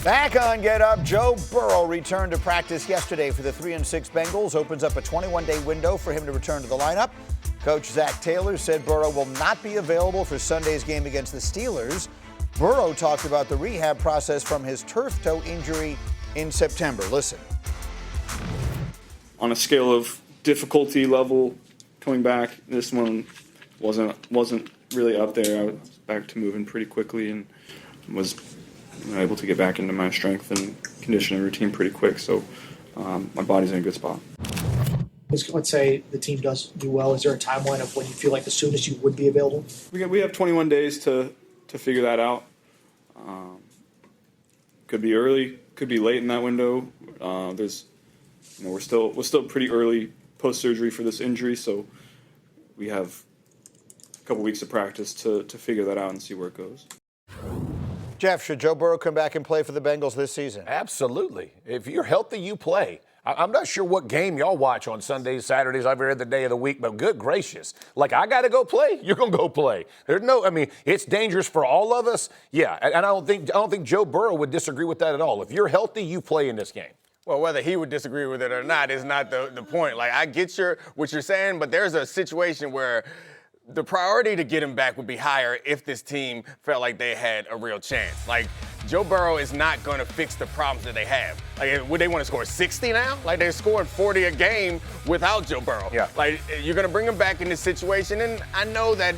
Back on Get Up, Joe Burrow returned to practice yesterday for the 3-6 Bengals. Opens up a 21-day window for him to return to the lineup. Coach Zach Taylor said Burrow will not be available for Sunday's game against the Steelers. Burrow talked about the rehab process from his turf toe injury in September. Listen. On a scale of difficulty level coming back, this one wasn't really up there. I was back to moving pretty quickly and was able to get back into my strength and conditioning routine pretty quick. So my body's in a good spot. Let's say the team does do well. Is there a timeline of when you feel like the soonest you would be available? We have 21 days to figure that out. Could be early, could be late in that window. We're still pretty early post-surgery for this injury, so we have a couple weeks of practice to figure that out and see where it goes. Jeff, should Joe Burrow come back and play for the Bengals this season? Absolutely. If you're healthy, you play. I'm not sure what game y'all watch on Sundays, Saturdays, every other day of the week, but good gracious. Like, I got to go play, you're going to go play. It's dangerous for all of us. Yeah, and I don't think Joe Burrow would disagree with that at all. If you're healthy, you play in this game. Well, whether he would disagree with it or not is not the point. Like, I get what you're saying, but there's a situation where the priority to get him back would be higher if this team felt like they had a real chance. Like, Joe Burrow is not going to fix the problems that they have. Like, would they want to score 60 now? Like, they're scoring 40 a game without Joe Burrow. Yeah. Like, you're going to bring him back in this situation, and I know that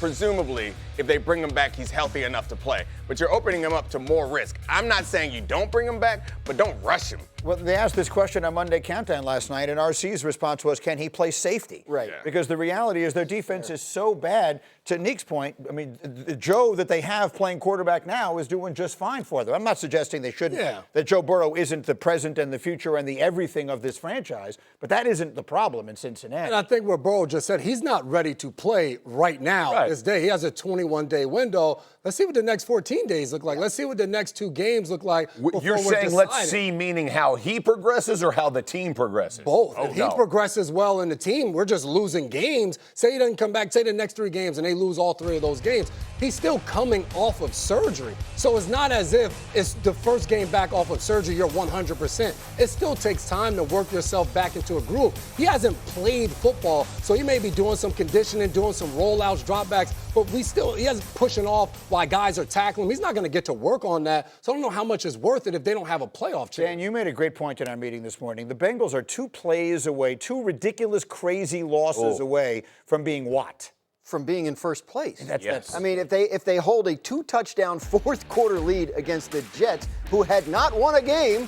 presumably, if they bring him back, he's healthy enough to play. But you're opening him up to more risk. I'm not saying you don't bring him back, but don't rush him. Well, they asked this question on Monday Countdown last night, and RC's response was, can he play safety? Right. Yeah. Because the reality is their defense is so bad. To Nick's point, the Joe that they have playing quarterback now is doing just fine for them. I'm not suggesting they shouldn't, that Joe Burrow isn't the present and the future and the everything of this franchise, but that isn't the problem in Cincinnati. And I think what Burrow just said, he's not ready to play right now, this day. He has a 21-day window. Let's see what the next 14 days look like. Let's see what the next 2 games look like. You're saying let's see, meaning how he progresses or how the team progresses? Both. If he progresses well in the team, we're just losing games. Say he doesn't come back, say the next 3 games, and they lose all 3 of those games. He's still coming off of surgery. So it's not as if it's the first game back off of surgery, you're 100%. It still takes time to work yourself back into a groove. He hasn't played football, so he may be doing some conditioning, doing some rollouts, dropbacks, but he has pushing off while guys are tackling him. He's not going to get to work on that. So I don't know how much is worth it if they don't have a playoff chance. Dan, you made a great point in our meeting this morning. The Bengals are 2 plays away, 2 ridiculous, crazy losses away from being what? From being in first place. That's I mean, if they hold a 2-touchdown fourth quarter lead against the Jets, who had not won a game,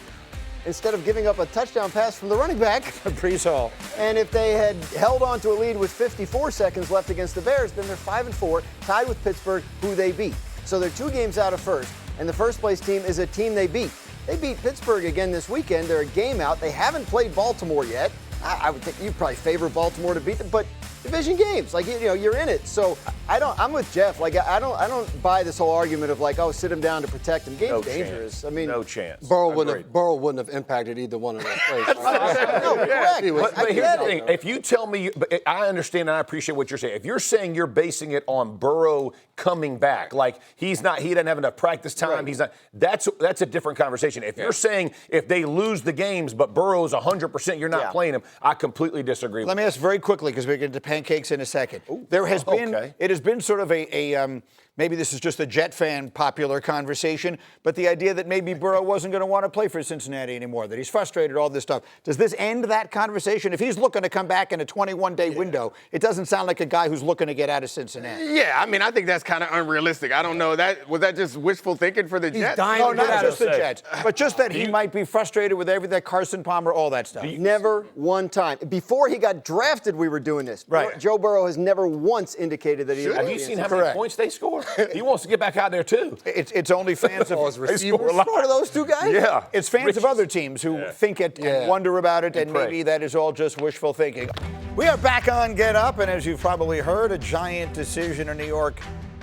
instead of giving up a touchdown pass from the running back, Brees Hall. And if they had held on to a lead with 54 seconds left against the Bears, then they're 5-4, tied with Pittsburgh, who they beat. So they're 2 games out of first, and the first place team is a team they beat. They beat Pittsburgh again this weekend. They're a game out. They haven't played Baltimore yet. I would think you'd probably favor Baltimore to beat them, but division games, like, you're in it. So I'm with Jeff. Like, I don't buy this whole argument of like, oh, sit him down to protect him. Game's dangerous. Chance. I mean, no chance. Burrow wouldn't have impacted either one of those plays. No, correct. But here's the thing. If you tell me, I understand and I appreciate what you're saying. If you're saying you're basing it on Burrow coming back, like he doesn't have enough practice time, he's not. That's a different conversation. If you're saying if they lose the games but Burrow's 100%, you're not playing him, I completely disagree. Let me ask very quickly because we're going to pancakes in a second. There has been, it has been sort of a maybe this is just a Jet fan popular conversation, but the idea that maybe Burrow wasn't going to want to play for Cincinnati anymore, that he's frustrated, all this stuff. Does this end that conversation? If he's looking to come back in a 21-day window, it doesn't sound like a guy who's looking to get out of Cincinnati. Yeah, I mean, I think that's kind of unrealistic. I don't know. Was that just wishful thinking for the Jets? No, not just the Jets, but just that he might be frustrated with everything, Carson Palmer, all that stuff. Never one time. Before he got drafted, we were doing this. Right. Joe Burrow has never once indicated that he Have you seen how many points they score? He wants to get back out there too. It's only fans of receivers. One of those 2 guys? Yeah. It's fans of other teams who think it and wonder about it, and maybe that is all just wishful thinking. We are back on Get Up, and as you've probably heard, a giant decision in New York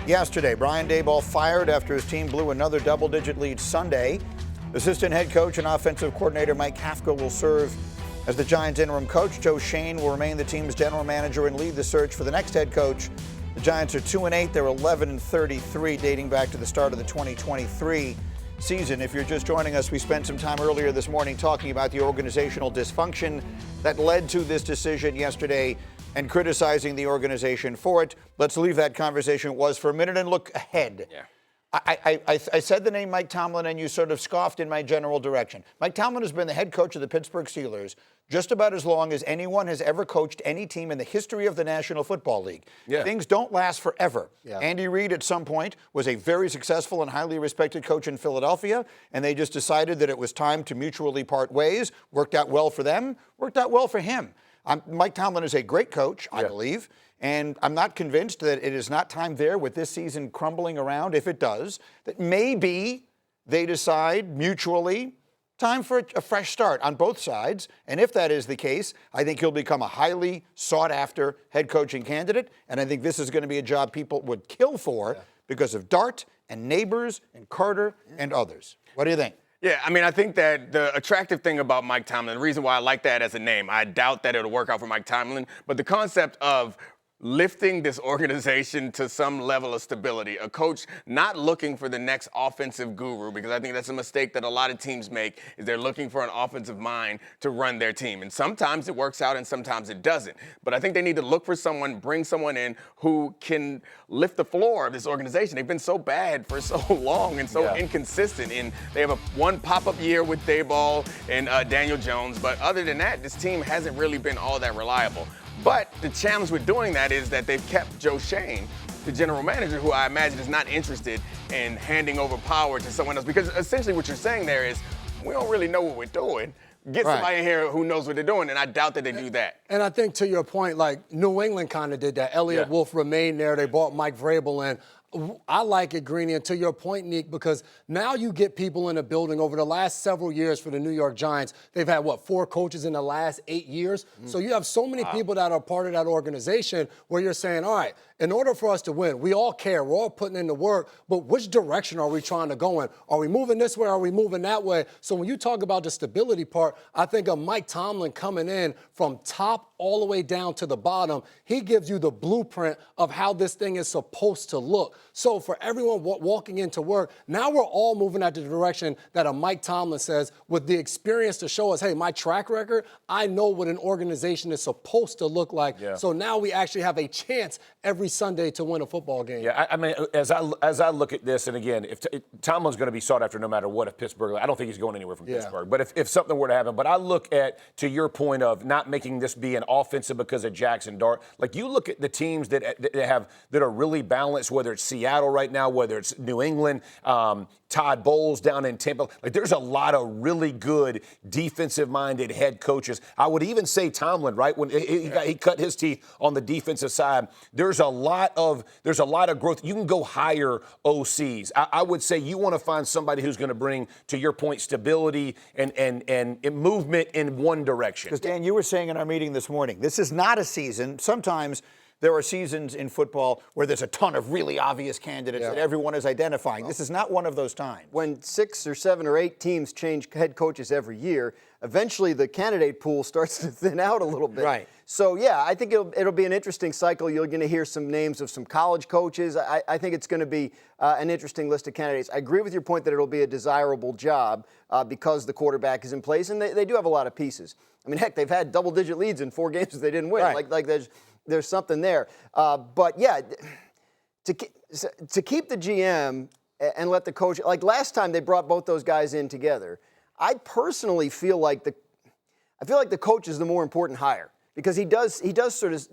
yesterday. Brian Daboll fired after his team blew another double-digit lead Sunday. Assistant head coach and offensive coordinator Mike Kafka will serve as the Giants' interim coach. Joe Shane will remain the team's general manager and lead the search for the next head coach. The Giants are 2-8. They're 11-33 dating back to the start of the 2023 season. If you're just joining us, we spent some time earlier this morning talking about the organizational dysfunction that led to this decision yesterday and criticizing the organization for it. Let's leave that conversation it was for a minute and look ahead. Yeah. I said the name Mike Tomlin, and you sort of scoffed in my general direction. Mike Tomlin has been the head coach of the Pittsburgh Steelers just about as long as anyone has ever coached any team in the history of the National Football League. Yeah. Things don't last forever. Yeah. Andy Reid, at some point, was a very successful and highly respected coach in Philadelphia, and they just decided that it was time to mutually part ways. Worked out well for them, worked out well for him. Mike Tomlin is a great coach, I believe. And I'm not convinced that it is not time there with this season crumbling around, if it does, that maybe they decide mutually time for a fresh start on both sides. And if that is the case, I think he'll become a highly sought-after head coaching candidate. And I think this is going to be a job people would kill for because of Dart and Neighbors and Carter and others. What do you think? Yeah, I mean, I think that the attractive thing about Mike Tomlin, the reason why I like that as a name, I doubt that it'll work out for Mike Tomlin, but the concept of lifting this organization to some level of stability. A coach not looking for the next offensive guru, because I think that's a mistake that a lot of teams make, is they're looking for an offensive mind to run their team. And sometimes it works out and sometimes it doesn't. But I think they need to look for someone, bring someone in who can lift the floor of this organization. They've been so bad for so long and so inconsistent. And they have one pop-up year with Daboll and Daniel Jones. But other than that, this team hasn't really been all that reliable. But the challenge with doing that is that they've kept Joe Shane, the general manager, who I imagine is not interested in handing over power to someone else. Because essentially what you're saying there is, we don't really know what we're doing. Get somebody in here who knows what they're doing, and I doubt that they do that. And I think to your point, like New England kind of did that. Elliott Wolf remained there. They brought Mike Vrabel in. I like it, Greeny, and to your point, Nick, because now you get people in a building over the last several years for the New York Giants. They've had, 4 coaches in the last 8 years? So you have so many people that are part of that organization where you're saying, all right, in order for us to win, we all care. We're all putting in the work, but which direction are we trying to go in? Are we moving this way? Are we moving that way? So when you talk about the stability part, I think of Mike Tomlin coming in from top all the way down to the bottom. He gives you the blueprint of how this thing is supposed to look. So for everyone walking into work, now we're all moving at the direction that a Mike Tomlin says, with the experience to show us, hey, my track record, I know what an organization is supposed to look like. Yeah. So now we actually have a chance every Sunday to win a football game. Yeah, I mean, as I look at this, and again, if Tomlin's going to be sought after no matter what, if Pittsburgh, I don't think he's going anywhere from Pittsburgh. But if something were to happen, but I look at, to your point of not making this be an offensive because of Jackson Dart, like you look at the teams that are really balanced, whether it's Seattle right now, whether it's New England, Todd Bowles down in Tampa. Like, there's a lot of really good defensive-minded head coaches. I would even say Tomlin, right, when he cut his teeth on the defensive side. There's a lot of growth. You can go hire OCs. I would say you want to find somebody who's going to bring, to your point, stability and movement in one direction. Because, Dan, you were saying in our meeting this morning, this is not a season. Sometimes there are seasons in football where there's a ton of really obvious candidates that everyone is identifying. This is not one of those times. When 6 or 7 or 8 teams change head coaches every year, eventually the candidate pool starts to thin out a little bit. Right. So, yeah, I think it'll be an interesting cycle. You're going to hear some names of some college coaches. I think it's going to be an interesting list of candidates. I agree with your point that it'll be a desirable job because the quarterback is in place, and they do have a lot of pieces. I mean, heck, they've had double-digit leads in 4 games that they didn't win. Right. Like there's something there. But, yeah, to keep the GM and let the coach – like last time they brought both those guys in together, I personally feel like the coach is the more important hire because he does sort of,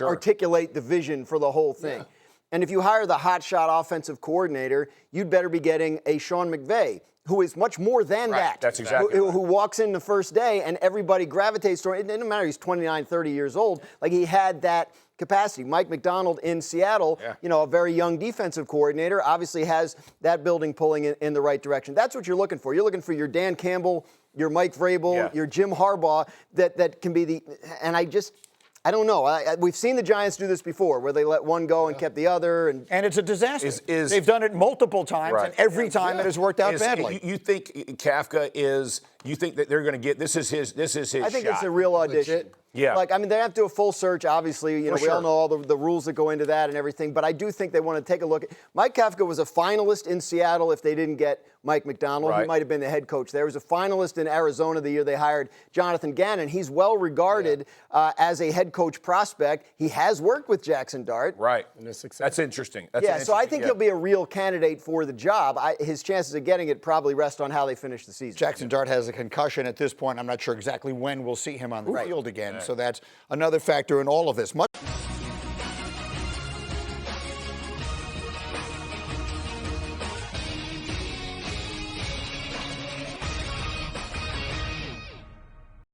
articulate the vision for the whole thing. Yeah. And if you hire the hotshot offensive coordinator, you'd better be getting a Sean McVay, who is much more than that. That's exactly who walks in the first day and everybody gravitates toward it. It doesn't matter, he's 29, 30 years old. Like, he had that capacity. Mike McDonald in Seattle, a very young defensive coordinator, obviously has that building pulling in the right direction. That's what you're looking for. You're looking for your Dan Campbell, your Mike Vrabel, your Jim Harbaugh, that can be the – and I don't know. We've seen the Giants do this before, where they let one go and kept the other. And it's a disaster. They've done it multiple times, and every time it has worked out badly. You think Kafka is – you think that they're going to get – this is his I think it's a real audition. Yeah. Like, I mean, they have to do a full search, obviously. We all know all the rules that go into that and everything. But I do think they want to take a look at – Mike Kafka was a finalist in Seattle if they didn't get Mike McDonald. Right. He might have been the head coach there. He was a finalist in Arizona the year they hired Jonathan Gannon. He's well regarded as a head coach prospect. He has worked with Jackson Dart. Right. That's interesting. So I think he'll be a real candidate for the job. His chances of getting it probably rest on how they finish the season. Jackson Dart has a concussion at this point. I'm not sure exactly when we'll see him on the field again. So that's another factor in all of this. Much